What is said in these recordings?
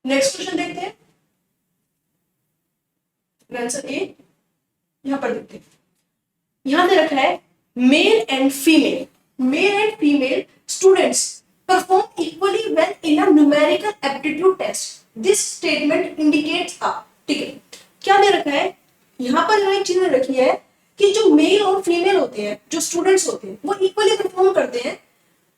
Next question देखते हैं। Answer A यहां पर देखते हैं। यहां दे रखा है male and female students perform equally well in a numerical aptitude test, this statement indicates a. ठीक है, क्या दे रखा है यहां पर? एक चीज रखी है कि जो मेल और फीमेल होते हैं, जो स्टूडेंट्स होते हैं, वो इक्वली परफॉर्म करते हैं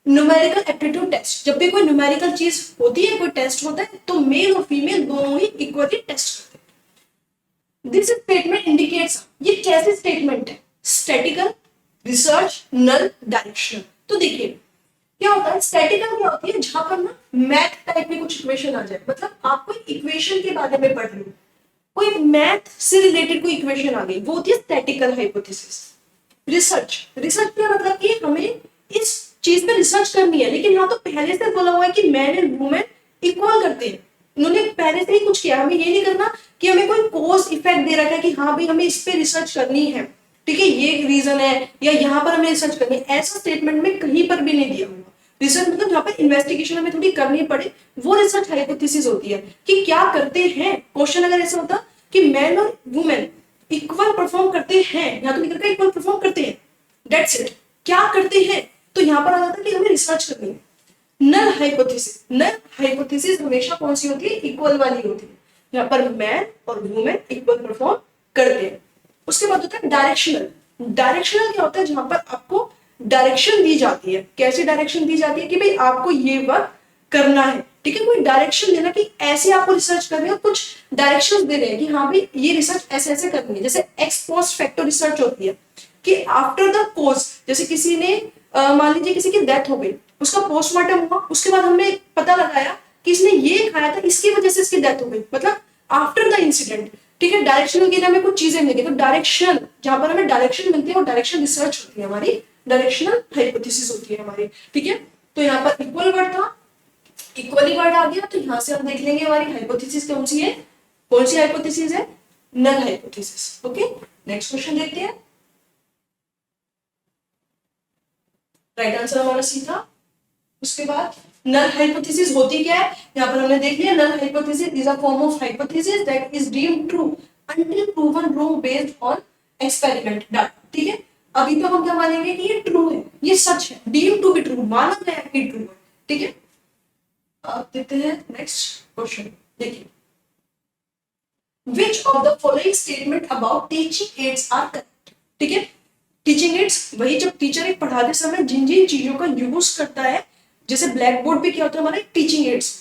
न्यूमेरिकल एप्टीट्यूड टेस्ट। जब भी कोई न्यूमेरिकल चीज होती है, कोई टेस्ट होता है, तो मेल और फीमेल दोनों ही इक्वली टेस्ट करते हैं। दिस स्टेटमेंट इंडिकेट्स, ये कैसे स्टेटमेंट है? स्टैटिकल, रिसर्च, नल, डायरेक्शनल। तो देखिए क्या होता है, स्टैटिकल क्या होती है? जहां पर ना मैथ टाइप की कुछ इक्वेशन आ जाए, मतलब आप कोई इक्वेशन के बारे में पढ़ रहे हो, कोई मैथ से रिलेटेड कोई इक्वेशन आ गई, वो होती है स्टैटिकल हाइपोथेसिस। रिसर्च क्या मतलब कि हमें इस चीज पे रिसर्च करनी है, लेकिन यहाँ तो पहले से बोला हुआ है कि मैन एंड वुमेन इक्वल करते हैं। उन्होंने पहले से ही कुछ किया, हमें ये नहीं करना कि हमें कोई कॉज इफेक्ट दे रखा है कि हाँ भाई हमें इस पे रिसर्च करनी है, ठीक है, ये रीजन है या यहाँ पर हमें रिसर्च करनी है, ऐसा स्टेटमेंट में कहीं पर भी नहीं दिया हुआ। रिसर्च मतलब जहाँ पर इन्वेस्टिगेशन हमें थोड़ी करनी पड़े, वो रिसर्च हाइपोथेसिस होती है कि क्या करते हैं। क्वेश्चन अगर ऐसा होता कि मैन और वुमेन इक्वल परफॉर्म करते हैं, यहाँ तो लिखा है इक्वल परफॉर्म करते हैं, दैट्स इट। क्या करते हैं, तो यहाँ पर आ जाता है कि हमें रिसर्च करनी है। नल हाइपोथेसिस हमेशा कौन सी होती है? इक्वल वाली होती है, यहाँ पर मैन और वुमेन इक्वल परफॉर्म करते हैं। उसके बाद होता है डायरेक्शनल। डायरेक्शनल क्या होता है? जहां पर आपको डायरेक्शन दी जाती है। कैसी डायरेक्शन दी जाती है कि भाई आपको ये वर्क करना है, ठीक है, कोई डायरेक्शन देना कि ऐसे आपको रिसर्च करनी है, कुछ डायरेक्शंस दे रहे हैं कि हाँ भाई ये रिसर्च ऐसे ऐसे करनी है। जैसे एक्स पोस्ट फैक्टो रिसर्च होती है कि आफ्टर द कोज, जैसे किसी ने मान लीजिए किसी की डेथ हो गई, उसका पोस्टमार्टम हुआ, उसके बाद हमने पता लगाया कि इसने ये खाया था, इसकी वजह से इसकी डेथ हो गई, मतलब आफ्टर द इंसिडेंट। ठीक है, डायरेक्शनल के लिए हमें कुछ चीजें मिलेगी, तो डायरेक्शन जहां पर हमें डायरेक्शन मिलती है वो डायरेक्शन रिसर्च होती है हमारी, डायरेक्शनल हाइपोथेसिस होती है हमारी। ठीक है, तो यहाँ पर इक्वल वर्ड था, इक्वली वर्ड आ गया, तो यहां से हम देख लेंगे हमारी हाइपोथेसिस कौन सी है। कौन सी हाइपोथेसिस है? Null hypothesis. Okay, next question देखते हैं। राइट आंसर हमारा सी था। उसके बाद नल हाइपोथेसिस होती क्या है, यहाँ पर हमने देख लिया। Null hypothesis is a form of hypothesis that is deemed true until proven wrong based on experiment data। ठीक है, अभी तो हम क्या मानेंगे कि ये ट्रू है, ये सच है, डीम टू बी ट्रू, माना गया कि ट्रू है। ठीक है, अब देखते हैं नेक्स्ट क्वेश्चन। देखिए, which of the following statement about teaching aids are correct। ठीक है, टीचिंग एड्स वही जब टीचर एक पढ़ाते समय जिन जिन चीजों का यूज करता है, जैसे ब्लैक बोर्ड भी क्या होता है हमारे टीचिंग एड्स,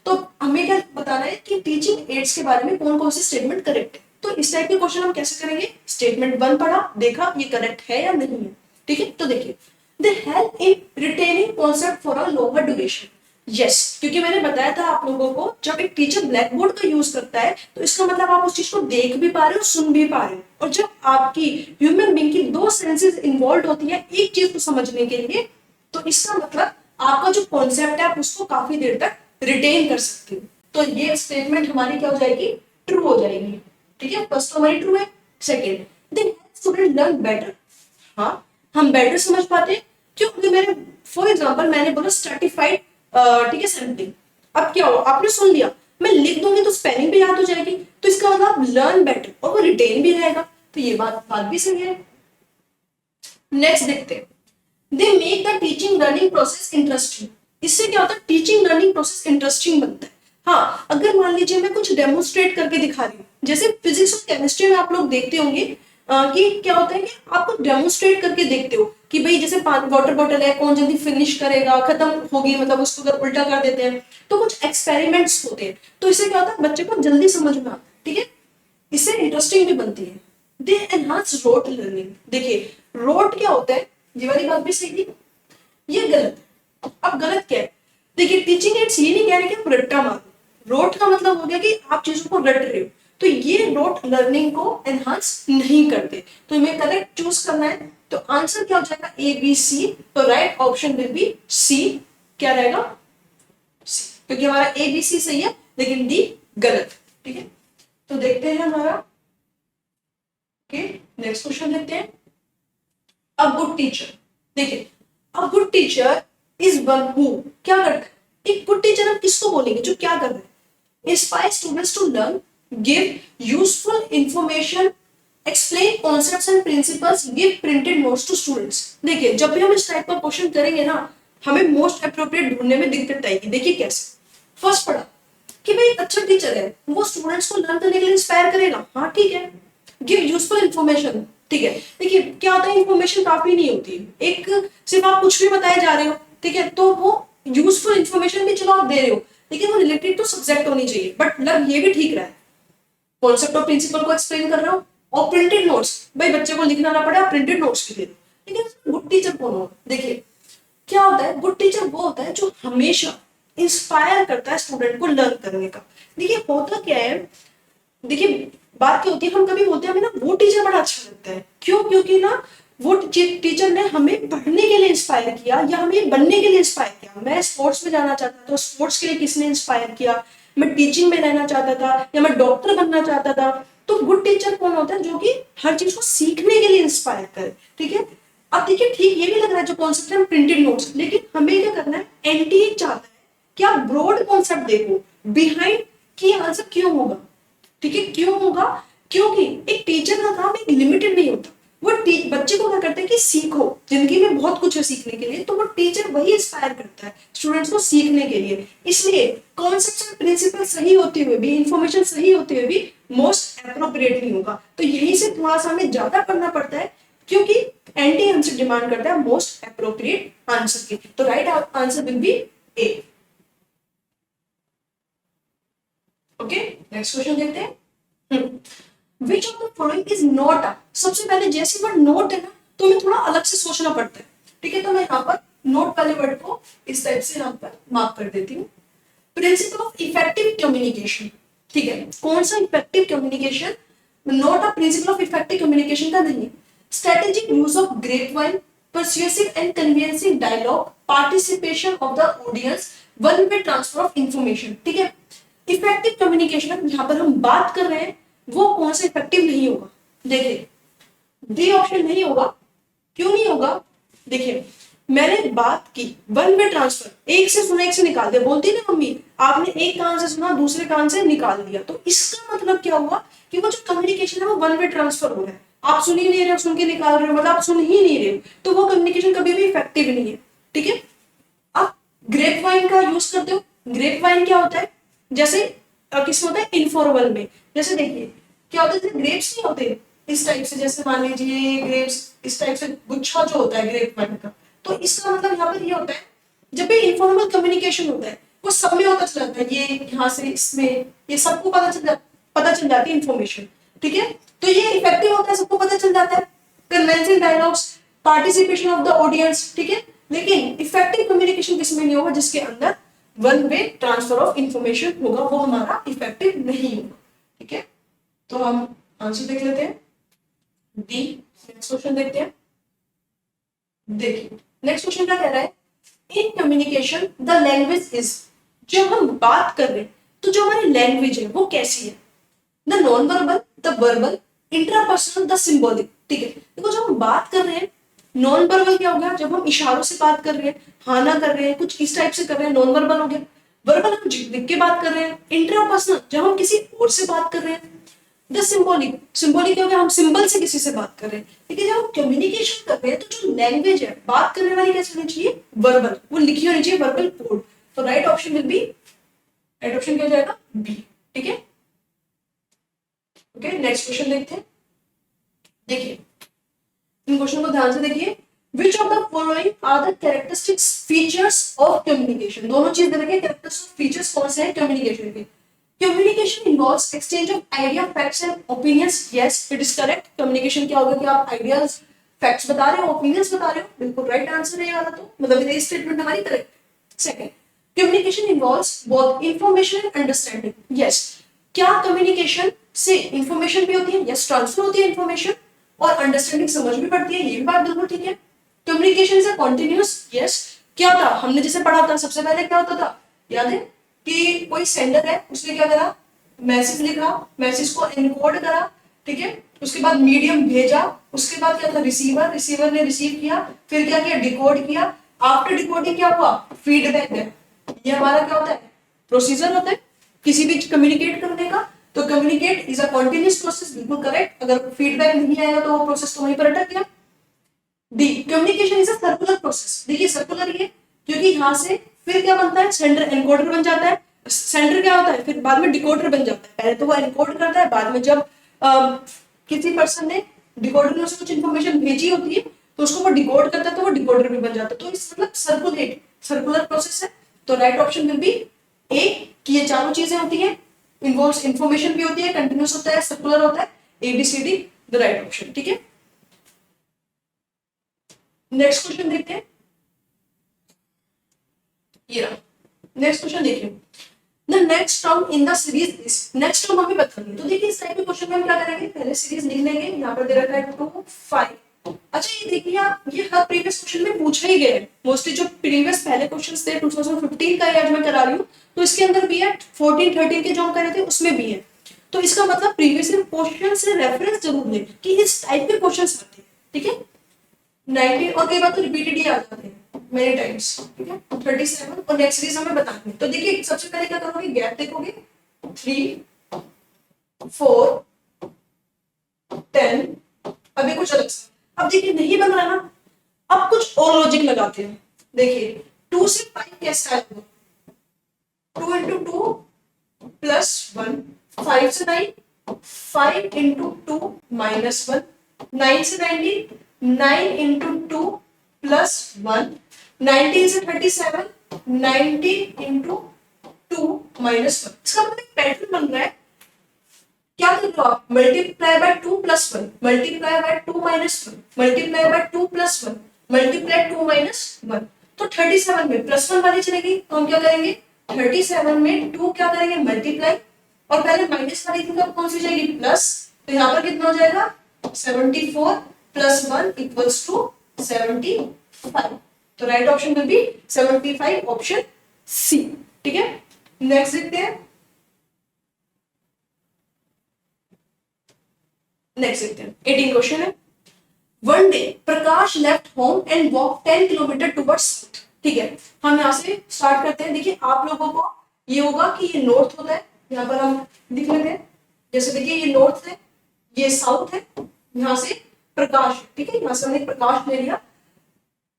तो हमें क्या बताना है कि टीचिंग एड्स के बारे में कौन कौन सी स्टेटमेंट करेक्ट है। तो इस टाइप के क्वेश्चन हम कैसे करेंगे? स्टेटमेंट 1 पढ़ा, देखा ये करेक्ट है या नहीं है। ठीक है, तो देखिए, they help in retaining concept for a longer duration. Yes, क्योंकि मैंने बताया था आप लोगों को, जब एक टीचर ब्लैक बोर्ड का यूज करता है तो इसका मतलब आप उस चीज को देख भी पा रहे हो, सुन भी पा रहे हो। और जब आपकी ह्यूमन बीइंग की दो सेंसेस इन्वॉल्व होती है एक चीज को समझने के लिए, तो इसका मतलब आपका जो कॉन्सेप्ट है आप उसको काफी देर तक रिटेन कर सकते हो। तो ये स्टेटमेंट हमारी क्या हो जाएगी? ट्रू हो जाएगी। ठीक है, फर्स्ट तो हमारी ट्रू है। Second, then student learn better. हाँ, हम बेटर समझ पाते हैं। क्यों? क्योंकि मेरे फॉर एग्जाम्पल मैंने बोला स्ट्रैटिफाइड, ठीक है, सैंपलिंग। अब क्या हो, आपने सुन लिया, मैं लिख दूंगी तो स्पेलिंग भी याद हो जाएगी, तो इसका मतलब लर्न बेटर और वो रिटेन भी रहेगा। तो ये बात भी सही है। नेक्स्ट देखते हैं, they make the teaching learning process interesting. इससे क्या होता है? टीचिंग लर्निंग प्रोसेस इंटरेस्टिंग बनता है। हाँ, अगर मान लीजिए मैं कुछ डेमोन्स्ट्रेट करके दिखा रही हूँ, जैसे फिजिक्स और केमिस्ट्री में आप लोग देखते होंगे कि क्या होता है कि आपको डेमोन्स्ट्रेट करके देखते हो कि भाई जैसे वाटर बॉटल है, कौन जल्दी फिनिश करेगा, खत्म होगी, मतलब उसको अगर उल्टा कर देते हैं, तो कुछ एक्सपेरिमेंट्स होते हैं। तो इससे क्या होता है? बच्चे को जल्दी समझ में आता है। ठीक है, इससे इंटरेस्टिंग भी बनती है। दे एनहांस रोट लर्निंग। देखिए, रोट क्या होता है? ये वाली बात भी सही थी, ये गलत है। अब गलत क्या है? देखिए, टीचिंग एड्स ये नहीं कह रहे कि आप रट्टा मारो। रोट का मतलब हो गया कि आप चीजों को रट रहे हो, तो ये रोट लर्निंग को एनहांस नहीं करते। तो हमें करेक्ट चूज करना है, तो आंसर क्या हो जाएगा? A B C. तो right option will be C. क्या रहेगा? सी, क्योंकि हमारा ए बी सी सही है लेकिन डी गलत। ठीक है, तो देखते हैं हमारा। ओके, नेक्स्ट क्वेश्चन देखते हैं। A good teacher. देखिए, a good teacher is one who क्या करता है? एक गुड टीचर हम किसको बोलेंगे? जो क्या कर रहा है? Inspire students to learn, give useful information, explain concepts and principles, give printed notes to students. देखिए जब भी हम इस टाइप का क्वेश्चन करेंगे ना, हमें मोस्ट अप्रोप्रिएट ढूंढने में दिक्कत आएगी। देखिए कैसे, फर्स्ट पढ़ा कि भाई अच्छा टीचर है, वो स्टूडेंट्स को लर्न करने के लिए इंस्पायर करेगा, हाँ ठीक है। गिव यूजफुल इन्फॉर्मेशन, ठीक है। देखिए क्या होता है, इन्फॉर्मेशन काफी नहीं होती, एक सिर्फ आप कुछ भी बताए जा रहे हो, ठीक है, तो वो यूजफुल इन्फॉर्मेशन भी चलो आप दे रहे हो, लेकिन वो रिलेटेड टू सब्जेक्ट होनी चाहिए, बट लग ये भी ठीक रहा है, कॉन्सेप्ट और प्रिंसिपल को एक्सप्लेन कर रहा हो। और प्रिंटेड नोट्स, भाई बच्चे को लिखना ना पड़े, आप प्रिंटेड नोट्स भी दे दो। लेकिन गुड टीचर कौन हो? देखिए क्या होता है, गुड टीचर वो होता है जो हमेशा इंस्पायर करता है स्टूडेंट को लर्न करने का। देखिए होता क्या है, देखिए बात क्या होती है, हम कभी बोलते हैं हमें ना वो टीचर बड़ा अच्छा लगता है, क्यों? क्योंकि ना वो टीचर ने हमें पढ़ने के लिए इंस्पायर किया या हमें बनने के लिए इंस्पायर किया। मैं स्पोर्ट्स में जाना चाहता था तो स्पोर्ट्स के लिए किसने इंस्पायर किया, मैं टीचिंग में रहना चाहता था या मैं डॉक्टर बनना चाहता था। तो गुड टीचर कौन होता है? जो कि हर चीज को सीखने के लिए इंस्पायर करे, ठीक है। अब देखिए ठीक ये भी लग रहा है जो कॉन्सेप्ट है प्रिंटेड नोट्स, लेकिन हमें क्या करना है, एनटीए चाहता है कि आप ब्रॉड कॉन्सेप्ट देखो बिहाइंड कि आंसर क्यों होगा, ठीक है। क्यों होगा? क्योंकि एक टीचर का काम एक लिमिटेड नहीं होता, वो बच्चे को क्या करते हैं कि सीखो, जिंदगी में बहुत कुछ है सीखने के लिए, तो वो टीचर वही इंस्पायर करता है स्टूडेंट्स को सीखने के लिए। इसलिए कॉन्सेप्ट एंड प्रिंसिपल सही होते हुए भी, इंफॉर्मेशन सही होते हुए भी मोस्ट एप्रोप्रिएट नहीं होगा। तो यहीं से थोड़ा सा हमें ज्यादा पढ़ना पड़ता है, क्योंकि एंटी आंसर डिमांड करता है मोस्ट एप्रोप्रिएट आंसर की। तो right answer will be A. Okay next question देखते हैं। Which of the following is not a? सबसे पहले जैसे वर्ड नोट है ना, तो हमें थोड़ा अलग से सोचना पड़ता है, ठीक है। तो मैं यहाँ पर नोट वाले वर्ड को इस टाइप से यहाँ पर मार्क कर देती हूँ। प्रिंसिपल ऑफ इफेक्टिव कम्युनिकेशन, ठीक है। कौन सा effective communication? Not a principle of effective communication का नहीं। Strategic use of grapevine, persuasive and convincing dialogue, participation of the audience, one way transfer of information, ठीक है। इफेक्टिव कम्युनिकेशन यहाँ पर हम बात कर रहे हैं, वो कौन सा इफेक्टिव नहीं होगा? देखिए डी ऑप्शन नहीं होगा। क्यों नहीं होगा? देखिए मैंने बात की वन वे ट्रांसफर, एक से सुना एक से निकाल दिया, बोलती ना मम्मी आपने एक कान से सुना दूसरे कान से निकाल दिया, तो इसका मतलब क्या हुआ कि वो जो कम्युनिकेशन है वो वन वे ट्रांसफर हो रहा है। आप सुन ही नहीं रहे हो, सुन के निकाल रहे हो, मतलब आप सुन ही नहीं रहे हो, तो वो कम्युनिकेशन कभी भी इफेक्टिव नहीं है, ठीक है। आप ग्रेप वाइन का यूज करते हो, ग्रेप वाइन क्या होता है? जैसे किसमें होता है? इनफॉर्मल में। जैसे देखिए क्या होता है, जैसे ग्रेप्स नहीं होते इस टाइप से, जैसे मान लीजिए ग्रेप्स इस टाइप से गुच्छा जो होता है ग्रेप वाइन का, तो इसका मतलब यहाँ पर ये होता है जब भी इनफॉर्मल कम्युनिकेशन होता है वो सब में होता चला जाता है, ये यहाँ से इसमें, ये सबको पता चल जाती है इन्फॉर्मेशन, ठीक है। तो ये इफेक्टिव होता है, सबको पता चल जाता है, convincing dialogues, participation of the audience, ठीक है। लेकिन इफेक्टिव कम्युनिकेशन किसमें नहीं होगा? जिसके अंदर one way transfer of information होगा, वो हमारा इफेक्टिव नहीं होगा, ठीक है। तो हम आंसर देख लेते हैं डी। नेक्स्ट क्वेश्चन देखते हैं। देखिए नेक्स्ट क्वेश्चन क्या कह रहा है, in communication the language is, जब हम बात कर रहे हैं तो जो हमारी लैंग्वेज है वो कैसी है? The non verbal, the verbal, intrapersonal, the symbolic, ठीक है। देखो जब हम बात कर रहे हैं, नॉन वर्बल क्या हो गया? जब हम इशारों से बात कर रहे हैं, हाँ ना कर रहे हैं, कुछ इस टाइप से कर रहे हैं, नॉन वर्बल हो गया। वर्बल हम लिख के बात कर रहे हैं। इंट्रापर्सनल जब हम किसी और से बात कर रहे हैं। द सिंबॉलिक, सिंबॉलिक क्या हो गया? हम सिंबल से किसी से बात कर रहे हैं। लेकिन जब हम कम्युनिकेशन कर रहे हैं तो जो लैंग्वेज है बात करने वाली कैसी होनी चाहिए? वर्बल, वो लिखी होनी चाहिए, वर्बल कोड। तो right option will B, right option क्या हो जाएगा? बी, ठीक है। ओके नेक्स्ट क्वेश्चन देखते हैं। देखिए इन क्वेश्चन को ध्यान से देखिए। Which of the following are the characteristics features of communication? दोनों चीज दे रखे हैं, characteristics features कौन से हैं communication के? Communication involves exchange of idea, facts and opinions. Yes, it is correct. Communication क्या होगा कि आप ideas, facts बता रहे हो, opinions बता रहे हो, बिल्कुल राइट आंसर है ये वाला, तो मतलब ये स्टेटमेंट हमारी correct. Second, communication involves both information and understanding. Yes, क्या communication से information भी होती है? Yes, transfer होती है information और अंडरस्टैंडिंग समझ भी पड़ती है, ये भी बात बिल्कुल ठीक है। Communication is a continuous, yes. क्या था हमने जैसे पढ़ा था सबसे पहले, क्या होता था याद है कि कोई सेंडर है, उसने क्या करा? मैसेज लिखा, मैसेज को एनकोड करा, ठीक है। उसके बाद मीडियम भेजा, उसके बाद क्या था? रिसीवर, रिसीवर ने रिसीव किया, फिर क्या किया? डिकोड किया। आफ्टर डिकोडिंग क्या हुआ? फीडबैक है। ये हमारा क्या होता है? प्रोसीजर होता है, किसी भी कम्युनिकेट करने का, तो communicate is a continuous process, बिल्कुल करेक्ट। अगर फीडबैक नहीं आएगा तो वो प्रोसेस तो वहीं पर अटक गया। D, communication is a circular process. देखिए सर्कुलर ये, क्योंकि यहाँ से फिर क्या बनता है, सेंडर एनकोडर बन जाता है, सेंडर क्या होता है, फिर बाद में डिकोडर बन जाता है। पहले तो वो एनकोड करता है, बाद में जब किसी पर्सन ने डिकोडर में उसे कुछ इन्फॉर्मेशन भेजी होती है तो उसको वो डिकोड करता है, तो वो डिकोडर भी बन जाता है। तो इस मतलब सर्कुलर प्रोसेस है। तो राइट ऑप्शन विल बी ए, कि ये चारों चीजें होती है, इन्वॉल्व्स इंफॉर्मेशन भी होती है, कंटिन्यूस होता है, सर्कुलर होता है, ABCD द राइट ऑप्शन। ठीक है, नेक्स्ट क्वेश्चन देखते हैं। ये रहा नेक्स्ट क्वेश्चन, देखिए the next term in the series is, next term हमें बतानी है। तो देखिए इस टाइप के क्वेश्चन में हम क्या करेंगे, पहले सीरीज लिख लेंगे, यहाँ पर दे रखा है 2 5। अच्छा ये देखिए आप, ये हर प्रीवियस क्वेश्चन में पूछे ही गए, मोस्टली जो प्रीवियस पहले क्वेश्चंस थे 2015 का आज मैं करा रही हूँ, तो इसके अंदर भी है, 14 13 के जो हम कर रहे थे उसमें भी है। तो इसका मतलब प्रीवियस क्वेश्चन से रेफरेंस जरूर लें कि इस टाइप के क्वेश्चन आते हैं। ठीक है, 19 और कई बार तो रिपीटेड ही आ जाते हैं मेनी टाइम्स। ठीक है, 37 और नेक्स्ट सीरीज हमें बतानी है। तो देखिए सबसे पहले क्या करोगे, गैप देखोगे, 3 4 10, अभी कुछ अलग सा। अब देखिए नहीं बन रहा ना, अब कुछ और लॉजिक लगाते हैं। देखिए 2 से 5 कैसे आएगा, 2 into 2 plus 1, 5 से 9, 5 into 2 minus 1, 9 से 19, 9 into 2 plus 1, 19 से 37, 90 into 2 minus 1। इसका मतलब पैटर्न बन रहा है, क्या कर रहे हो आप, multiply by 2 plus 1, multiply by 2 minus 1, multiply by 2 plus 1, multiply 2 minus 1। तो 37 में प्लस 1 वाली चलेगी, तो हम क्या करेंगे, 37 में 2 क्या करेंगे, मल्टीप्लाई, और पहले माइनस वाली थी कौन सी जाएगी, प्लस। तो यहाँ पर कितना हो जाएगा, 74 plus 1 equals to 75। तो right option will be 75, option C. ठीक है, नेक्स्ट देखते हैं, नेक्स्ट देखते हैं 18 क्वेश्चन है। One day Prakash left home and walk 10 kilometre towards south. ठीक है, हम यहाँ से स्टार्ट करते हैं। देखिए आप लोगों को ये होगा कि ये नॉर्थ होता है, यहाँ पर हम लिख लेते हैं, जैसे देखिए ये नॉर्थ है, ये साउथ है, यहाँ से प्रकाश। ठीक है, यहाँ से हमने प्रकाश ले लिया,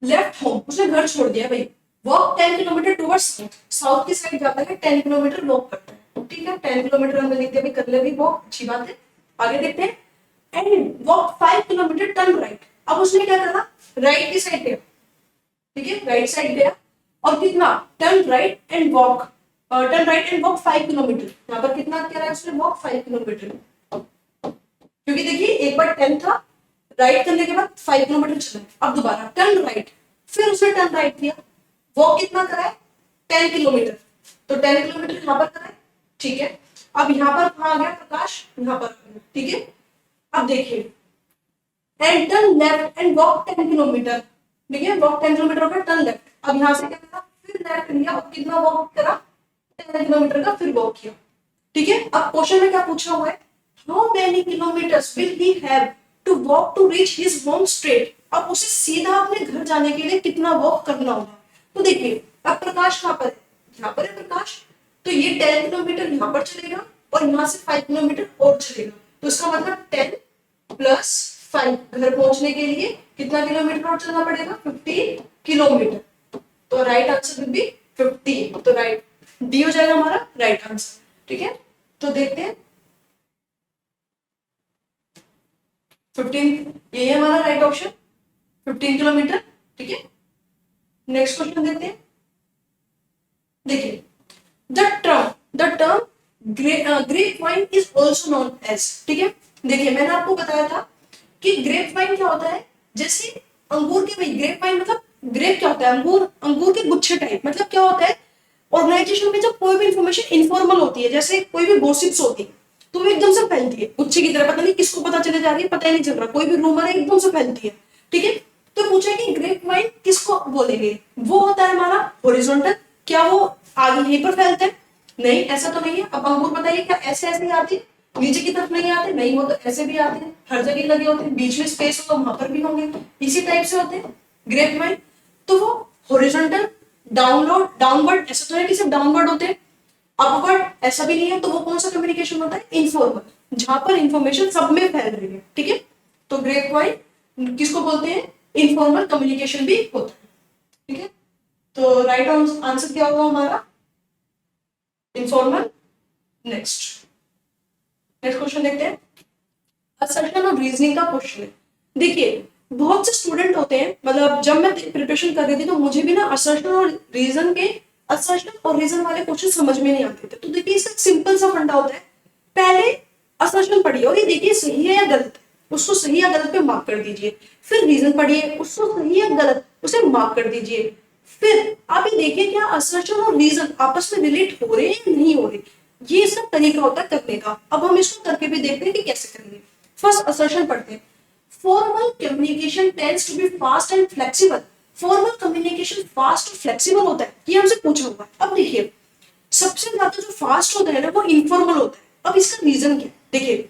लेफ्ट होम उसने घर छोड़ दिया भाई, walk 10 kilometre towards south, south की साइड जाता है, 10 किलोमीटर वॉक करता है। ठीक है, 10 किलोमीटर हमने लिख दिया, कर ले भी वॉक, अच्छी बात है। आगे देखते हैं, and walk 5 kilometre turn right. अब उसने क्या करा, राइट की साइड गया। ठीक है, राइट साइड गया, और कितना, turn right and walk, turn right and walk 5 kilometre. यहाँ पर कितना कह रहा है उसने, वॉक 5 किलोमीटर, क्योंकि देखिए एक बार 10 था, राइट करने के बाद 5 किलोमीटर चला, अब दोबारा टर्न राइट, फिर उसने टर्न राइट किया, वॉक कितना करा है, 10 किलोमीटर, तो 10 किलोमीटर यहाँ पर करा है। ठीक है, अब यहाँ पर कहाँ आ गया प्रकाश, यहाँ पर। ठीक है, अब देखिए, and turn left and walk 10 kilometre. ठीक है, वॉक 10 किलोमीटर हो गया, टर्न लेफ्ट। अब यहाँ से क्या करा, फिर लेफ्ट लिया, और कितना वॉक करा, 10 किलोमीटर का फिर वॉक किया। ठीक है, अब क्वेश्चन में क्या पूछा हुआ है, how many kilometres will he have to walk to reach his home straight. अब उसे सीधा अपने घर जाने के लिए कितना वॉक करना होगा। तो देखिए अब प्रकाश कहाँ पर है, यहाँ पर है प्रकाश, तो ये 10 किलोमीटर यहाँ पर चलेगा, और यहाँ से 5 किलोमीटर और चलेगा। तो इसका मतलब 10 प्लस 5, घर पहुंचने के लिए कितना किलोमीटर और चलना पड़ेगा, 15 किलोमीटर। तो राइट आंसर विल बी 15। तो राइट डी हो जाएगा हमारा राइट आंसर। ठीक है, तो देखते हैं 15, ये है हमारा राइट ऑप्शन, 15 किलोमीटर। ठीक है, नेक्स्ट क्वेश्चन देखते हैं। देखिए the term grape wine is also known as. ठीक है, देखिए मैंने आपको बताया था कि ग्रेप वाइन क्या होता है, जैसे अंगूर के, भाई ग्रेप वाइन मतलब ग्रेप क्या होता है, अंगूर, अंगूर के गुच्छे टाइप। मतलब क्या होता है, ऑर्गेनाइजेशन में जब कोई भी इंफॉर्मेशन इनफॉर्मल होती है, जैसे कोई भी गॉसिप्स होती है, तो वो एकदम से फैलती है गुच्छे की तरह, पता नहीं किसको पता चले जा रही है, पता ही नहीं चल रहा, कोई भी रूमर है एकदम से फैलती है। ठीक है, तो पूछा कि ग्रेप वाइन किसको बोलेंगे, वो होता है हमारा हॉरिजॉन्टल। क्या वो आगे यहीं पर फैलता है, नहीं ऐसा तो नहीं है। अब अंगूर बताइए क्या ऐसे ऐसे आती है, नीचे की तरफ नहीं आते, नहीं वो तो ऐसे भी आते हैं, हर जगह लगे होते हैं, बीच में स्पेस हो तो वहां पर भी होंगे, इसी टाइप से होते हैं ग्रेप वाइन। तो वो हॉरिजॉन्टल, डाउनवर्ड, ऐसा तो है कि सिर्फ डाउनवर्ड होते हैं, अपवर्ड ऐसा भी नहीं है, तो वो कौन सा कम्युनिकेशन होता है? इनफॉर्मल, जहां पर इंफॉर्मेशन सब में फैल रही है, ठीक है। तो ग्रेप वाइन किसको बोलते हैं? इनफॉर्मल कम्युनिकेशन भी होता है, ठीक है। तो राइट आंसर क्या होगा हमारा? इनफॉर्मल। नेक्स्ट क्वेश्चन देखते हैं। असर्शन और रीजनिंग का क्वेश्चन है। देखिए बहुत से स्टूडेंट होते हैं, मतलब जब मैं प्रिपरेशन कर रही थी तो मुझे भी ना असर्शन और रीजन वाले क्वेश्चन समझ में नहीं आते थे। तो देखिए इसका सिंपल सा फंडा होता है, पहले असर्शन पढ़िए और ये देखिए सही है या गलत है, उसको सही या गलत पे मार्क कर दीजिए। फिर रीजन पढ़िए, उसको सही या गलत उसे मार्क कर दीजिए। फिर आप ये देखिए क्या असर्शन और रीजन आपस में रिलेट हो रहे हैं या नहीं हो रहे, ये इसका तरीका होता है करने का। अब हम इसको करके भी देखते हैं कि कैसे करेंगे। फर्स्ट असर्शन पढ़ते हैं। Formal communication tends to be fast and flexible. Formal communication fast और फ्लेक्सिबल होता है, ये हमसे पूछा हुआ है। अब देखिए सबसे ज्यादा जो फास्ट होता है ना वो इनफॉर्मल होता है। अब इसका रीजन क्या है? देखिए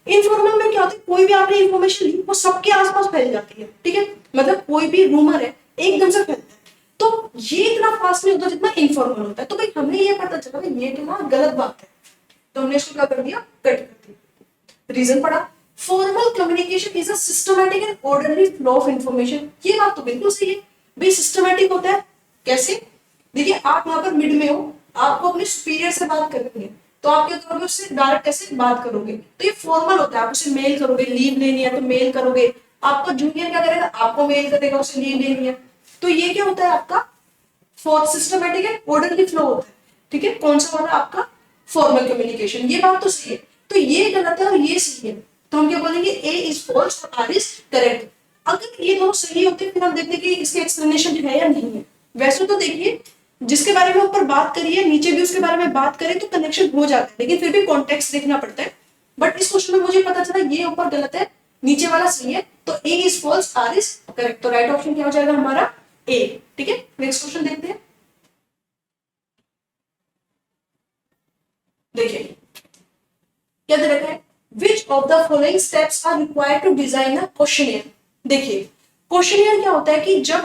इनफॉर्मल में क्या होता है, कोई भी आपने इंफॉर्मेशन ली वो सबके आसपास फैल जाती है, ठीक है। मतलब कोई भी रूमर है एकदम से फैलता है, तो ये इतना फास्ट नहीं होता जितना इनफॉर्मल होता है। तो भाई हमें ये पता चला ये तो ना गलत बात है, तो हमने इसको क्या कर दिया? कट कर दिया। रीजन पढ़ा, formal communication is a systematic and orderly flow of information. ये बात तो बिल्कुल सही है भाई, सिस्टमैटिक होता है। कैसे? देखिए आप यहाँ पर मिड में हो, आपको अपने सुपीरियर से बात करनी है, तो आप क्या करोगे? उससे डायरेक्ट कैसे बात करोगे? तो ये फॉर्मल होता है। आप उसे मेल करोगे, लीव लेनी है तो मेल करोगे। आपका जूनियर क्या करेगा? आपको मेल करेगा, उसे लीव लेनी है। तो ये क्या होता है आपका? For systematic and orderly flow होता है, ठीक है। कौन सा वाला? आपका फॉर्मल कम्युनिकेशन। ये बात तो सही है, तो ये गलत है और ये सही है, तो हम क्या बोलेंगे? ए इज फॉल्स और आर इज करेक्ट। अगर ये दोनों सही होते फिर हम देखते हैं कि इसके एक्सप्लेनेशन है या नहीं है। वैसे तो देखिए जिसके बारे में ऊपर बात करी है नीचे भी उसके बारे में बात करें तो कनेक्शन हो जाता है, लेकिन फिर भी कॉन्टेक्स्ट देखना पड़ता है। बट इस क्वेश्चन में मुझे पता चला ये ऊपर गलत है, नीचे वाला सही है, तो A is false, R is correct. तो राइट ऑप्शन क्या हो जाएगा हमारा? ए, ठीक है। नेक्स्ट क्वेश्चन देखते हैं। देखिए क्या दे रखा है? Which of the following steps are required to design a questionnaire. देखिए क्वेश्चनियर क्या होता है कि जब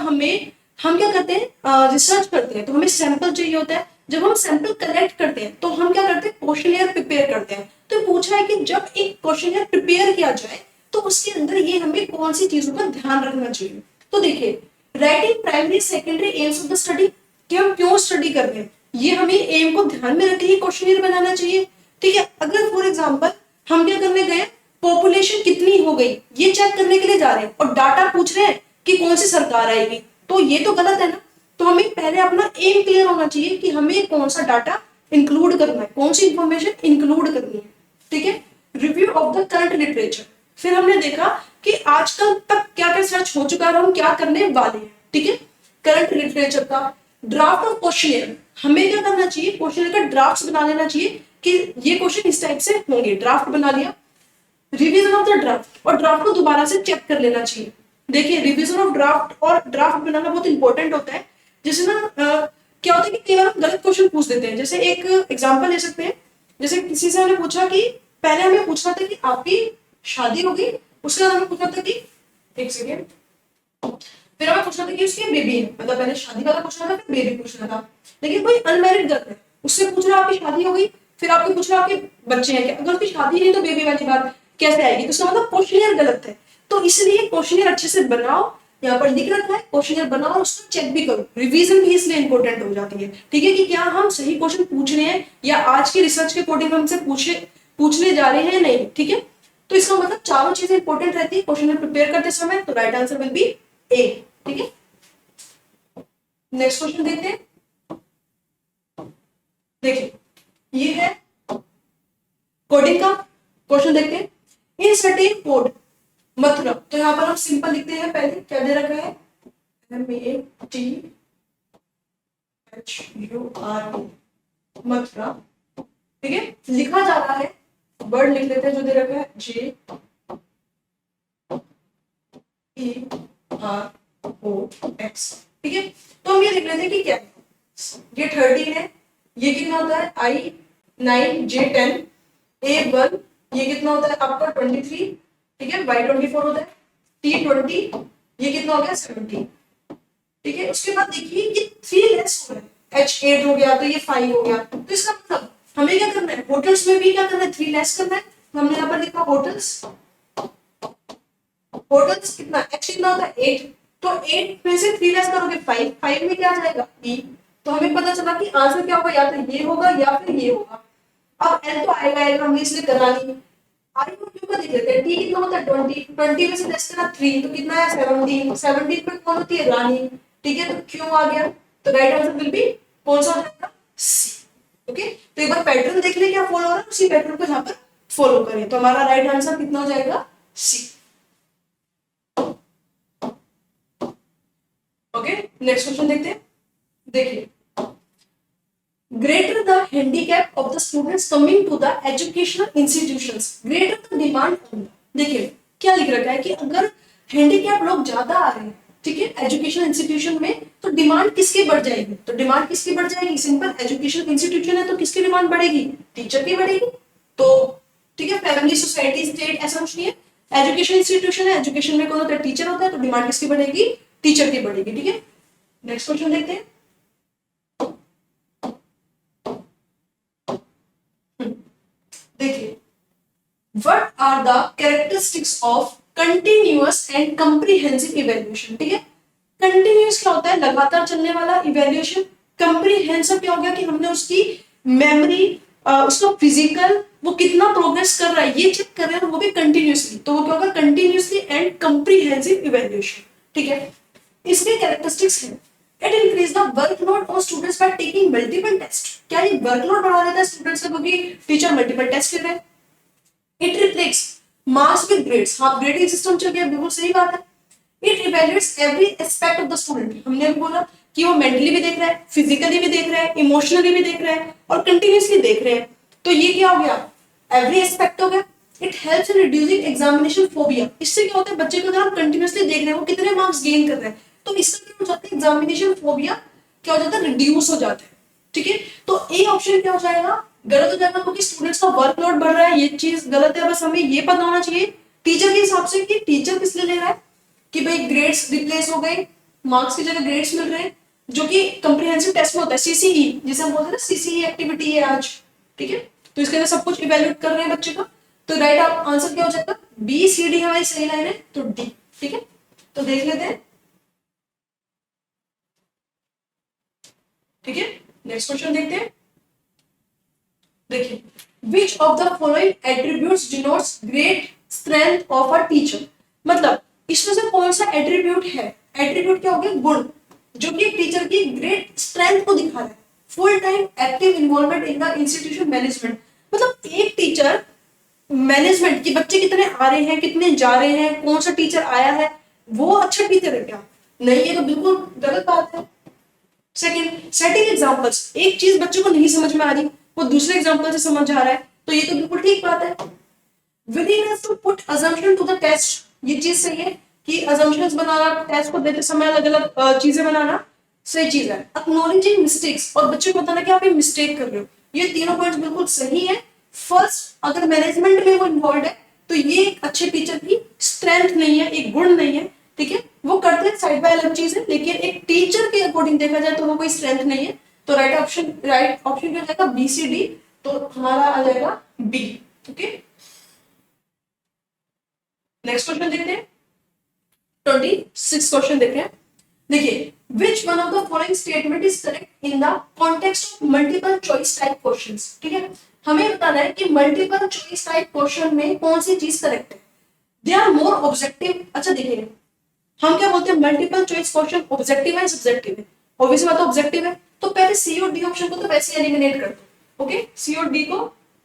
हम क्या करते हैं? रिसर्च करते हैं तो हमें सैंपल चाहिए होता है। जब हम सैंपल कलेक्ट करते हैं तो हम क्या करते हैं? क्वेश्चनियर प्रिपेयर करते हैं। तो पूछा है कि जब एक क्वेश्चनियर प्रिपेयर किया जाए तो उसके अंदर ये हमें कौन सी चीजों का ध्यान रखना चाहिए। तो देखिए writing primary secondary AIIMS of the study, कि हम क्यों स्टडी कर रहे हैं, ये हमें एम को ध्यान में रख के ही क्वेश्चनियर बनाना चाहिए, ठीक है। अगर फॉर एग्जांपल हम क्या करने गए, पॉपुलेशन कितनी हो गई ये चेक करने के लिए जा रहे हैं और डाटा पूछ रहे हैं कि कौन सी सरकार आएगी, तो ये तो गलत है ना। तो हमें पहले अपना एम क्लियर होना चाहिए कि हमें कौन सा डाटा इंक्लूड करना है, कौन सी इंफॉर्मेशन इंक्लूड करनी है, ठीक है। Review of the current literature, फिर हमने देखा कि आजकल तक क्या क्या सर्च हो चुका है और हम क्या करने वाले हैं, ठीक है। करंट लिटरेचर का ड्राफ्ट ऑफ क्वेश्चनियर, हमें क्या करना चाहिए? क्वेश्चनियर का ड्राफ्ट बना लेना चाहिए कि ये क्वेश्चन इस टाइप से होंगे, ड्राफ्ट बना लिया। रिवीजन ऑफ द ड्राफ्ट, और ड्राफ्ट को दोबारा से चेक कर लेना चाहिए। देखिए रिवीजन ऑफ ड्राफ्ट और ड्राफ्ट बनाना बहुत इंपॉर्टेंट होता है। जैसे ना क्या होता है कि कई बार हम गलत क्वेश्चन पूछ देते हैं। जैसे एक एग्जांपल ले सकते हैं, जैसे किसी से हमने पूछा कि पहले हमें पूछना था कि आपकी शादी होगी, उसके बाद हमें पूछना था कि एक सेकेंड, फिर हमें पूछना था कि उसकी बेबी है, मतलब पहले शादी वाला पूछना था फिर बेबी पूछना था। लेकिन कोई अनमैरिड गर्ल है, उससे पूछ रहा आपकी शादी हो गई, फिर आपको पूछ रहा आपके बच्चे हैं क्या, अगर उसकी शादी नहीं तो बेबी वाली बात कैसे आएगी, तो उसका मतलब क्वेश्चनियर गलत है। तो इसलिए क्वेश्चनियर अच्छे से बनाओ, यहाँ पर लिख रखा है क्वेश्चनियर बनाओ और उसको चेक भी करो। रिवीजन भी इसलिए इंपॉर्टेंट हो जाती है, ठीक है, कि क्या हम सही क्वेश्चन पूछ रहे हैं या आज की रिसर्च के अकॉर्डिंग हमसे पूछने जा रहे हैं नहीं, ठीक है। तो इसका मतलब चारों चीजें इंपॉर्टेंट रहती है क्वेश्चन प्रिपेयर करते समय। तो राइट आंसर विल बी ए, ठीक है। नेक्स्ट क्वेश्चन देखते हैं। देखिए ये है कोडिंग का क्वेश्चन, देखते हैं। इन सर्टेन कोड, मतलब तो यहां पर हम सिंपल लिखते हैं। पहले क्या दे रखा है? MATHUR, मतलब, ठीक है, लिखा जा रहा है। वर्ड लिख लेते हैं जो दे रखा है JEROX, ठीक है। तो हम ये लिख लेते हैं कि क्या है, ये 13 है, ये कितना होता है I9, J10, A1, ये कितना होता है आपका 23, ठीक है, Y24 होता है, T20, ये कितना हो गया 70, ठीक है। उसके बाद देखिए ये 3 लेस हो रहा है, H8 हो गया तो ये 5 हो गया, तो इसका मतलब हमें हमें क्या करना है, होटल्स में भी क्या करना है, 3 लेस करना है। तो हमने यहाँ पर लिखा होटल्स, होटल्स कितना x कितना होता है 8, तो 8 में से 3 लेस करोगे 5, 5 में क्या आ जाएगा e। तो हमें पता चला कि आंसर क्या होगा, या तो ये होगा या फिर ये होगा। अब l तो आएगा, हमने इसलिए करा नहीं। आई को क्यों का देख लेते हैं, t कितना होता है 20, 20 में से लेस करा 3 तो कितना है 17, 17 पे कौन होती है रानी, ठीक है, तो क्यों आ गया, तो राइट आंसर विल बी कौन सा हो जाएगा सी। ओके, तो एक बार पैटर्न देख ले क्या फॉलो हो रहा है, उसी पैटर्न को यहाँ पर फॉलो करें, तो हमारा राइट आंसर कितना हो जाएगा सी। ओके, नेक्स्ट क्वेश्चन देखते हैं। देखिए, greater the handicap of the students coming to the educational institutions, greater the demand on the, देखिए क्या लिख रखा है कि अगर हैंडीकैप लोग ज्यादा आ रहे हैं, ठीक है, एजुकेशन इंस्टीट्यूशन में, तो डिमांड किसकी बढ़ जाएगी, तो डिमांड किसकी बढ़ जाएगी, सिंपल, एजुकेशन इंस्टीट्यूशन है तो किसकी डिमांड बढ़ेगी, टीचर की बढ़ेगी। तो ठीक है, फैमिली सोसाइटी स्टेट ऐसा कुछ नहीं है, एजुकेशन इंस्टीट्यूशन है, एजुकेशन में कौन होता है, टीचर होता है, तो डिमांड किसकी बढ़ेगी, टीचर की बढ़ेगी। ठीक है, नेक्स्ट क्वेश्चन देखते हैं। देखिए, what are the characteristics of continuous and comprehensive evaluation, ठीक है, कंटिन्यूस क्या होता है, लगातार चलने वाला इवेल्युएशन, कंप्रीहेंसिव क्या हो गया कि हमने उसकी मेमोरी, उसका फिजिकल, वो कितना प्रोग्रेस कर रहा है ये चेक कर रहे हैं, वो भी कंटिन्यूसली, तो वो क्या होगा कंटिन्यूसली एंड कंप्रीहेंसिव इवेल्युएशन। ठीक है, इसके कैरेक्टरिस्टिक्स हैं, it increase the workload on students by taking multiple test, क्या ये वर्कलोड बढ़ा देता है स्टूडेंट्स का क्योंकि टीचर मल्टीपल टेस्ट ले रहे हैं। It reflects marks with grades, हाँ ग्रेडिंग सिस्टम चल गया, बिल्कुल सही बात है। It evaluates every aspect of the student, हमने अभी बोला कि वो मेंटली भी देख रहा है, फिजिकली भी देख रहा है, इमोशनली भी देख रहा है और कंटिन्यूअसली देख रहे हैं, तो ये क्या हो गया, एवरी एस्पेक्ट हो गया। It helps in reducing examination phobia, इससे क्या होता है बच्चे को अगर आप कंटिन्यूअसली देख रहे हैं वो कितने मार्क्स गेन कर रहे हैं, तो इससे क्या हो जाता है, एग्जामिनेशन फोबिया क्या हो जाता है, रिड्यूस हो जाता है। ठीक है, तो ए ऑप्शन क्या हो जाएगा, गलत हो जाएगा क्योंकि स्टूडेंट्स का वर्कलोड बढ़ रहा है, ये चीज गलत है। बस हमें ये पता होना चाहिए टीचर के हिसाब से कि टीचर किस लिए ले रहा है, कि भाई ग्रेड्स रिप्लेस हो गए, मार्क्स की जगह ग्रेड्स मिल रहे हैं, जो कि कंप्रिहेंसिव टेस्ट में होता है, सीसीई जिसे हम बोलते हैं ना, सीसीई एक्टिविटी है आज। ठीक है, तो इसके अंदर सब कुछ इवैल्यूएट कर रहे हैं बच्चे का, तो राइट आंसर क्या हो जाएगा, बी सी डी हमारी सही लाइन है, तो डी। ठीक है, तो देख लेते हैं। ठीक है, नेक्स्ट क्वेश्चन देखते हैं। देखिए, which of the following attributes denotes great strength of a teacher, मतलब इसमें से कौन सा एट्रीब्यूट है, एट्रीब्यूट क्या हो गया, गुण, जो कि एक टीचर की ग्रेट स्ट्रेंथ को दिखा रहा है। Full time active involvement in the institution management, मतलब एक टीचर मैनेजमेंट की, बच्चे कितने आ रहे हैं कितने जा रहे हैं, कौन सा टीचर आया है, वो अच्छा टीचर है क्या, नहीं, ये तो बिल्कुल गलत बात है। सेकंड, सेटिंग एग्जांपल्स, एक चीज बच्चों को नहीं समझ में आ रही वो दूसरे एग्जांपल से समझ आ रहा है, तो ये तो बिल्कुल ठीक बात है। Willingness to put assumption to the test, ये चीज सही है कि अजम्पशंस बनाना, टेस्ट को देते समय अलग अलग चीजें बनाना सही चीज है। एक्नॉलेजिंग मिस्टेक्स, और बच्चे को बताना कि आप ये मिस्टेक कर रहे हो, ये तीनों पॉइंट्स बिल्कुल सही है। फर्स्ट, अगर मैनेजमेंट में वो इन्वॉल्व है तो ये एक अच्छे टीचर की स्ट्रेंथ नहीं है, एक गुण नहीं है। ठीक है, वो करते हैं साइड बाय अलग चीज है, लेकिन एक टीचर के अकॉर्डिंग देखा जाए तो वो कोई स्ट्रेंथ नहीं है, तो राइट ऑप्शन क्या हो जाएगा, बी सी डी, तो हमारा आ जाएगा बी। ओके, नेक्स्ट क्वेश्चन देखते हैं, 26 क्वेश्चन देखते हैं। देखिए, which one of the following statement is correct in the context of multiple choice type questions, ठीक है, हमें बताना है कि मल्टीपल चॉइस टाइप क्वेश्चन में कौन सी चीज करेक्ट है। दे आर मोर ऑब्जेक्टिव, अच्छा देखिए हम क्या बोलते हैं, मल्टीपल चॉइस क्वेश्चन ऑब्जेक्टिव है सब्जेक्टिव है, ऑब्वियसली बात है ऑब्जेक्टिव है, तो पहले सी और डी ऑप्शन को तो वैसे एलिमिनेट कर दो। ओके, सी और डी को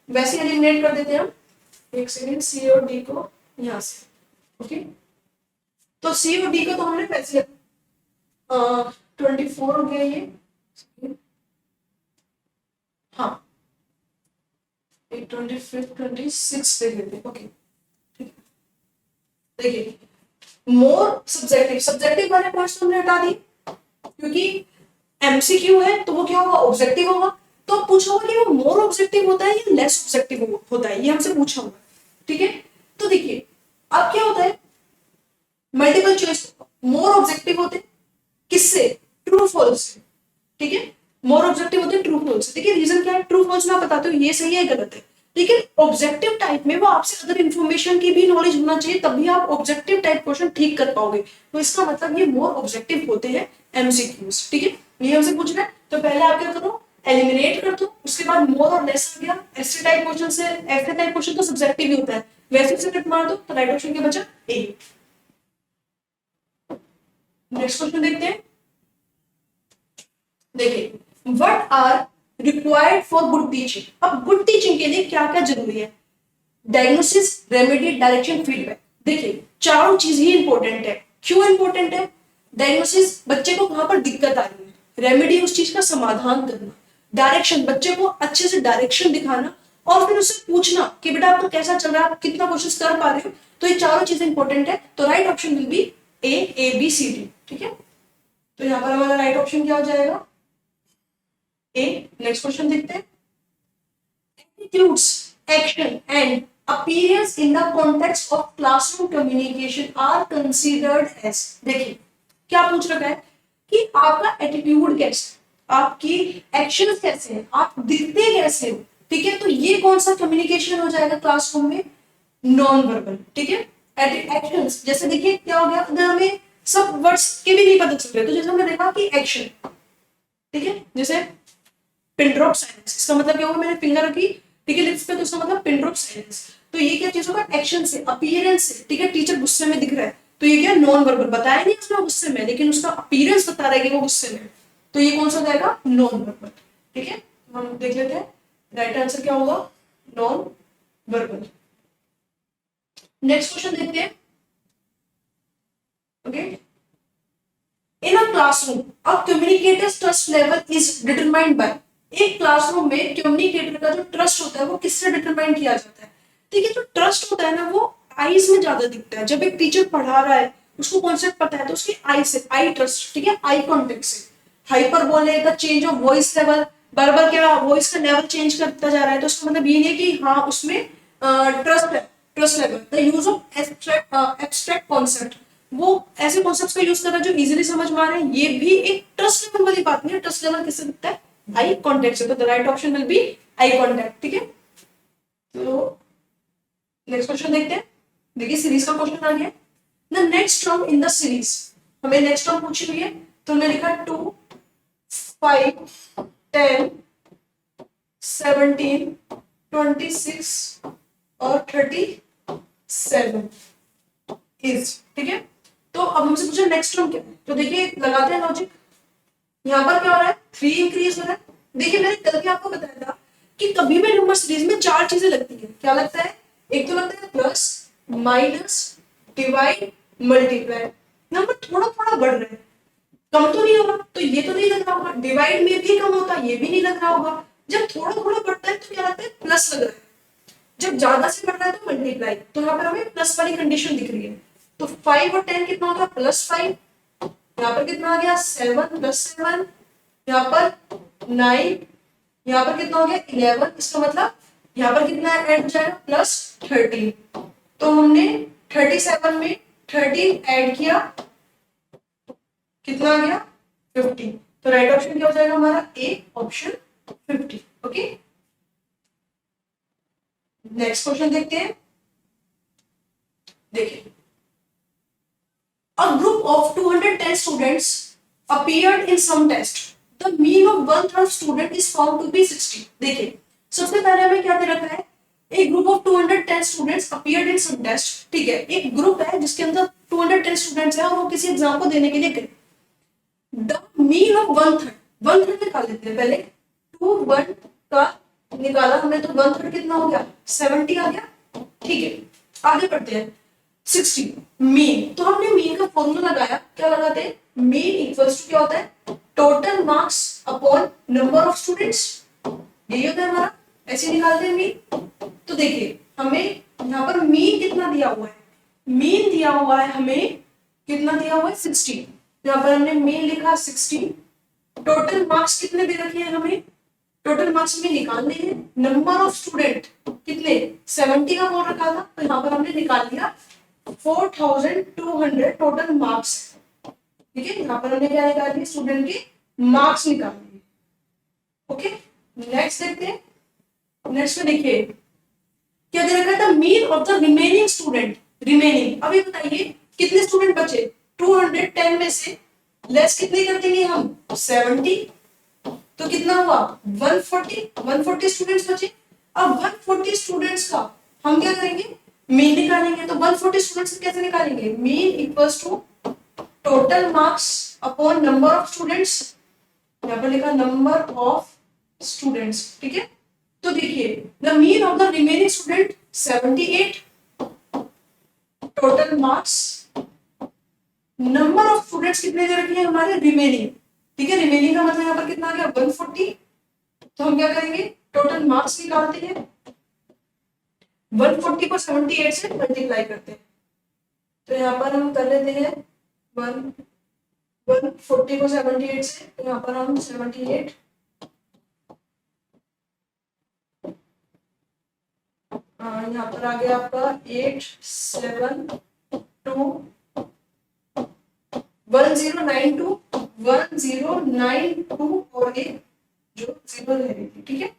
वैसे एलिमिनेट कर देते हैं हम, एक सेकेंड, सी और डी को यहां से। ओके, तो सी और डी को तो हमने वैसे 24 हो गया ये, हाँ 25 26 दे देते। ओके, ठीक है, देखिए मोर सब्जेक्टिव, सब्जेक्टिव वाले पॉइंट्स हमने हटा दिए क्योंकि एमसीक्यू है तो वो क्या होगा, ऑब्जेक्टिव होगा, तो पूछा होगा कि वो मोर ऑब्जेक्टिव होता है या लेस ऑब्जेक्टिव होता है, ये हमसे पूछा होगा। ठीक है, तो देखिए अब क्या होता है, मल्टीपल चॉइस मोर ऑब्जेक्टिव होते किससे, ट्रू फॉल्स से। ठीक है, मोर ऑब्जेक्टिव होते हैं ट्रू फॉल्स। देखिए रीजन क्या है, ट्रू फॉल्स में आप बताते हो ये सही है गलत है, लेकिन ऑब्जेक्टिव टाइप में वो आपसे अदर इन्फॉर्मेशन की भी नॉलेज होना चाहिए, तभी आप ऑब्जेक्टिव टाइप क्वेश्चन ठीक कर पाओगे। तो इसका मतलब ये मोर ऑब्जेक्टिव होते हैं एमसीक्यूज। ठीक है, ये हमसे पूछ रहे हैं तो पहले आप क्या करो, एलिमिनेट कर दो, उसके बाद मोर और लेस आ गया। ऐसे टाइप क्वेश्चन से, ऐसे टाइप क्वेश्चन तो सब्जेक्टिव ही होता है, वैसे से टिक मार दो तो राइट ऑप्शन क्या बचा, ए। नेक्स्ट क्वेश्चन देखते हैं। देखिए what are required for good teaching. अब गुड टीचिंग के लिए क्या क्या जरूरी है, डायग्नोसिस, रेमेडी, डायरेक्शन, फीडबैक। देखिए चारों चीज ही इंपॉर्टेंट है। क्यों इंपॉर्टेंट है, डायग्नोसिस बच्चे को कहां पर दिक्कत आ रही है, रेमेडी उस चीज का समाधान करना, डायरेक्शन बच्चे को अच्छे से डायरेक्शन दिखाना, और फिर उससे पूछना कि बेटा आपको कैसा चल रहा है, आप कितना कोशिश कर पा रहे हो। तो ये चारों चीजें इंपॉर्टेंट है, तो right option will be A B C D. ठीक है, तो यहां पर हमारा राइट ऑप्शन क्या हो जाएगा, ए। नेक्स्ट क्वेश्चन देखते हैं। Attitudes, action and appearance in the context of classroom communication are considered as। देखिए क्या पूछ रखा है कि आपका एटीट्यूड कैसे, आपकी एक्शन कैसे है, आप दिखते कैसे हो। ठीक है, तो ये कौन सा कम्युनिकेशन हो जाएगा क्लासरूम में, नॉन वर्बल। ठीक है, एक्शंस जैसे देखिए क्या हो गया, अगर हमें सब वर्ड्स के भी नहीं पता चल रहे तो जैसे हमने देखा कि एक्शन, ठीक है, जैसे पिन ड्रॉप साइलेंस, इसका मतलब क्या हुआ, मैंने फिंगर रखी ठीक है लिप्स पे, तो इसका मतलब पिन ड्रॉप साइलेंस। तो ये क्या चीज होगा, एक्शन से, अपीयरेंस से। ठीक है, टीचर गुस्से में दिख रहा है तो ये क्या, नॉन वर्बल, बताया नहीं उसमें गुस्से में, लेकिन उसका अपीयरेंस बता रहा है कि वो गुस्से में, तो ये कौन सा हो जाएगा, नॉन वर्बल। ठीक है, हम देख लेते हैं राइट आंसर क्या होगा, नॉन वर्बल। नेक्स्ट क्वेश्चन देखते हैं। Okay, in a classroom a communicators trust level is determined by. एक क्लासरूम में कम्युनिकेटर का जो ट्रस्ट होता है वो किससे डिटरमाइन किया जाता है। ठीक है, जो ट्रस्ट होता है ना वो आईज में ज्यादा दिखता है। जब एक टीचर पढ़ा रहा है उसको कॉन्सेप्ट पता है तो उसकी आई से, आई ट्रस्ट, ठीक है, आई कांटेक्ट से। Hyperbole the change of voice level, बार बार क्या वॉइस का लेवल चेंज करता जा रहा है, तो उसका मतलब ये नहीं है कि हाँ उसमें ट्रस्ट है, trust level. The use of abstract concept, वो ऐसे कॉन्सेप्ट्स का यूज कर रहा है जो इजीली समझ में आ रहे हैं, ये भी एक ट्रस्ट लेवल वाली बात नहीं है। ट्रस्ट लेवल किससे दिखता है, आई कॉन्टेक्ट से। तो the right option will be eye contact. ठीक है, तो नेक्स्ट क्वेश्चन देखते हैं। देखिए सीरीज का क्वेश्चन आ गया। The next term in the series, हमें नेक्स्ट टर्म पूछी हुई है तो हमने लिखा 2, 5, 10, 17, 26 और 37 इज। ठीक है, तो अब हमसे पूछा नेक्स्ट टर्म क्या है, तो देखिए लगाते हैं लॉजिक। यहाँ पर क्या हो रहा है, 3 इंक्रीज हो रहा है। देखिए मैंने कल भी आपको बताया था कि कभी भी नंबर सीरीज में 4 चीजें लगती है। क्या लगता है, एक तो लगता है plus, minus, divide, multiply. Number थोड़ा थोड़ा बढ़ रहा है, कम तो नहीं होगा, तो ये तो नहीं लग रहा होगा। डिवाइड में भी कम होता, ये भी नहीं लग रहा होगा। जब थोड़ा थोड़ा बढ़ता है तो क्या लगता है, प्लस लग रहा है। जब ज्यादा से बढ़ रहा है तो मल्टीप्लाई, तो यहाँ पर हमें प्लस वाली कंडीशन दिख रही है। तो 5 और 10 कितना होगा, +5। यहाँ पर कितना आ गया, 7 + 7, यहाँ पर 9, यहाँ पर कितना हो गया 11। इसका मतलब यहाँ पर कितना ऐड जाएगा, +13। तो हमने 37 में 13 ऐड किया, कितना आ गया 50। तो राइट ऑप्शन क्या हो जाएगा हमारा, A option 50। Okay, next question देखते हैं। देखिए a group of 210 students appeared in some test, the mean of 1/3 student is found to be 60। देखिए सबसे पहले हमें क्या दे रखा है, एक group of 210 students appeared in some test. ठीक है, एक ग्रुप है जिसके अंदर 210 स्टूडेंट्स हैं और वो किसी एग्जाम को देने के लिए गए। द मीन ऑफ 1/3, 1/3 निकाल लेते हैं पहले। 2 1 का निकाला हमने तो 1/3 कितना हो गया, 70 आ गया। ठीक है, आगे बढ़ते हैं। 60 मीन, तो हमने मीन का फॉर्मूला लगाया, क्या लगाते हैं, मीन इक्वल्स टू क्या होता है, total marks upon number of students. यही होता है हमारा, ऐसे निकालते हैं मीन। तो देखिए हमें यहाँ पर मीन कितना दिया हुआ है, मीन दिया हुआ है हमें, कितना दिया हुआ है 60। यहाँ पर हमने मीन लिखा 60। टोटल मार्क्स कितने दे रखे हैं हमें, टोटल मार्क्स में निकालने हैं। नंबर ऑफ स्टूडेंट कितने, 70 का बोल रखा था, तो यहाँ पर हमने निकाल लिया 4200 टोटल मार्क्स। ठीक है, यहाँ पर हमने क्या निकाल लिया, स्टूडेंट के मार्क्स निकाल लिए। ओके, नेक्स्ट देखते हैं। नेक्स्ट में देखिए क्या दे रखा था, mean of the remaining student. Remaining, अभी बताइए कितने स्टूडेंट बचे, 210 में से लेस कितने कर देंगे हम, 70, तो कितना हुआ 140 स्टूडेंट्स बचे। अब 140 स्टूडेंट्स का हम क्या करेंगे, मीन निकालेंगे। तो 140 स्टूडेंट्स कैसे निकालेंगे, mean equals to total marks upon number of students, यहाँ पर लिखा नंबर ऑफ स्टूडेंट्स, ठीक है। तो देखिए the mean of the remaining student 78, total marks, number of students कितने दे रखे हैं हमारे, रिमेनिंग, ठीक है। रिमेनिंग का मतलब यहाँ पर कितना आ गया 140, तो हम क्या करेंगे, टोटल मार्क्स निकालते हैं, 140 को 78 से मल्टीप्लाई करते हैं। तो यहाँ पर हम कर लेते हैं 140 को 78 से, तो यहाँ पर हम 78, यहाँ पर आ गया आपका 1092 और एक जो जीरो रह रही थी, ठीक है।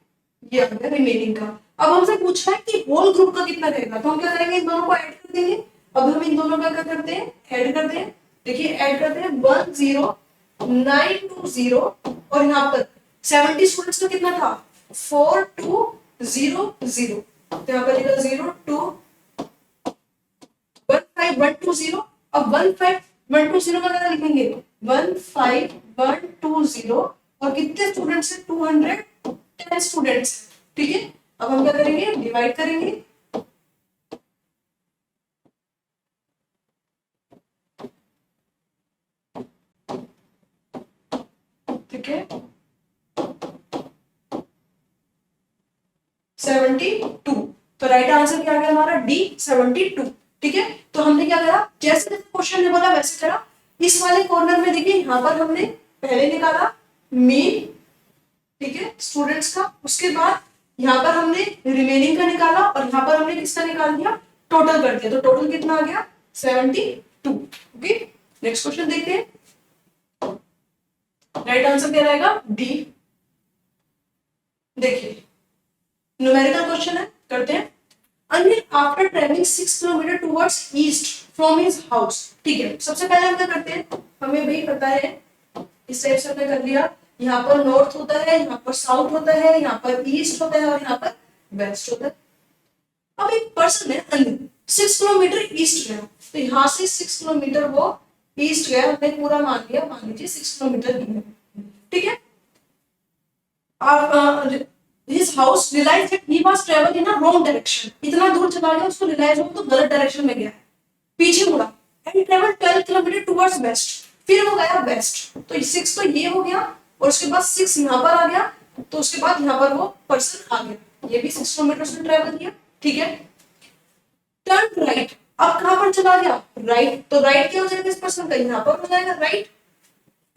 ये आ गया रिमेनिंग का। अब हमसे पूछा है कि होल ग्रुप का कितना रहेगा, तो हम क्या करेंगे, इन दोनों को ऐड कर देंगे। अब हम इन दोनों का क्या करते हैं, ऐड करते हैं। देखिए ऐड करते हैं 10920 और यहाँ पर 70 स्टूडेंट्स का कितना था 4200, तो यहाँ पर लिखा 15120। अब 15120 का क्या लिखेंगे, 15120 और कितने स्टूडेंट्स है, 210 स्टूडेंट्स, ठीक है। अब हम क्या करेंगे, डिवाइड करेंगे, ठीक है, 72। तो राइट आंसर क्या आ गया हमारा, डी 72, ठीक है। तो हमने क्या करा, जैसे जैसे क्वेश्चन ने बोला वैसे करा। इस वाले कॉर्नर में देखिए यहाँ पर हमने पहले निकाला मीन, ठीक है, स्टूडेंट्स का। उसके बाद यहाँ पर हमने रिमेनिंग का निकाला और यहाँ पर हमने किसका निकाल दिया, टोटल कर दिया। तो टोटल कितना आ गया 72। ओके, नेक्स्ट क्वेश्चन देखते हैं। राइट आंसर क्या रहेगा, डी। देखिए न्यूमेरिकल क्वेश्चन है, करते हैं। Anil after travelling 6 kilometre towards east from his house, ठीक है। सबसे पहले हम क्या करते हैं, हमें भाई पता है, इस टाइप से हमने कर लिया। यहाँ पर नॉर्थ होता है, यहाँ पर साउथ होता है, यहाँ पर ईस्ट होता है और यहाँ पर वेस्ट होता है। अब एक पर्सन है अनिल 6 किलोमीटर ईस्ट गया, तो यहाँ से 6 किलोमीटर वो ईस्ट गया, हमने पूरा मान लिया, मान लीजिए 6 किलोमीटर ही है, ठीक है। His house realized that he was traveling in a wrong direction. इतना दूर चला गया, उसको रियलाइज हुआ तो गलत डायरेक्शन में गया है, पीछे मुड़ा। And traveled 12 kilometre towards waste, फिर वो गया वेस्ट। तो 6 तो ये हो गया और उसके बाद 6 यहाँ पर आ गया, तो उसके बाद यहाँ पर वो पर्सन आ गया, ये भी 6 किलोमीटर उसने ट्रेवल किया, ठीक है। टर्न राइट, अब कहाँ पर चला गया, राइट। तो राइट क्या हो जाएगा इस पर्सन का, यहाँ पर हो जाएगा right.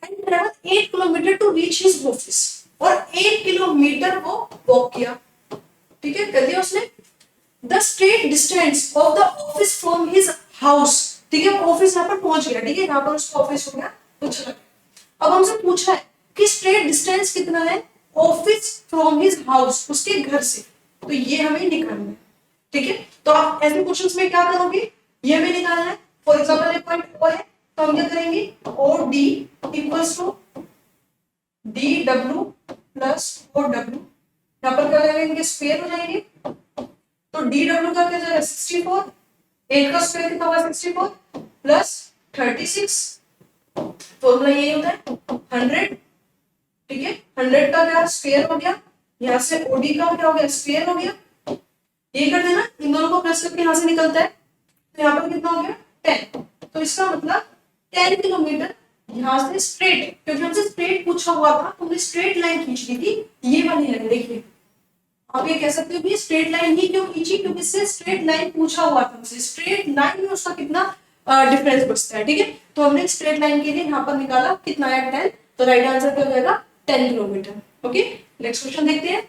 And travel 8 kilometre to reach his office, और 8 किलोमीटर वो वॉक किया, ठीक है, कर दिया उसने। The straight distance of the office from his house, ठीक है, ऑफिस यहाँ पर पहुंच गया, ठीक है, यहाँ पर उसका ऑफिस हो गया, तो चला गया। अब हमसे पूछा है कि स्ट्रेट डिस्टेंस कितना है ऑफिस फ्रॉम हिज हाउस, उसके घर से, तो ये हमें निकालना है, ठीक है। तो आप ऐसे क्वेश्चंस में क्या करोगे, ये हमें निकालना है। फॉर एग्जाम्पल एक पॉइंट और है, तो हम क्या करेंगे, O D equals to D W plus O W, यहाँ पर क्या करेंगे, स्क्वायर हो जाएंगे। तो डी डब्ल्यू का क्या जाएगा 64, 8 का स्क्वायर कितना होगा 64 प्लस 36, फॉर्मूला यही होता है 100, ठीक है। 100 का क्या स्क्वायर हो गया, यहाँ से ओडी का क्या हो गया, स्क्वायर हो गया। ये कर देना, इन दोनों को प्लस करके यहाँ से निकलता है, तो यहाँ पर कितना हो गया 10। तो इसका मतलब 10 किलोमीटर यहाँ से स्ट्रेट, क्योंकि हमसे स्ट्रेट पूछा हुआ था, तो हमने स्ट्रेट लाइन खींच ली थी, ये वाली लाइन। देखिए आप ये कह सकते हो कि स्ट्रेट लाइन ही क्यों खींची, क्योंकि इससे स्ट्रेट लाइन पूछा हुआ था हमसे, स्ट्रेट लाइन में उसका कितना डिफरेंस बचता है, ठीक है। तो हमने स्ट्रेट लाइन के लिए यहाँ पर निकाला कितना है 10, तो राइट आंसर क्या हो जाएगा 10 किलोमीटर। ओके, नेक्स्ट क्वेश्चन देखते हैं।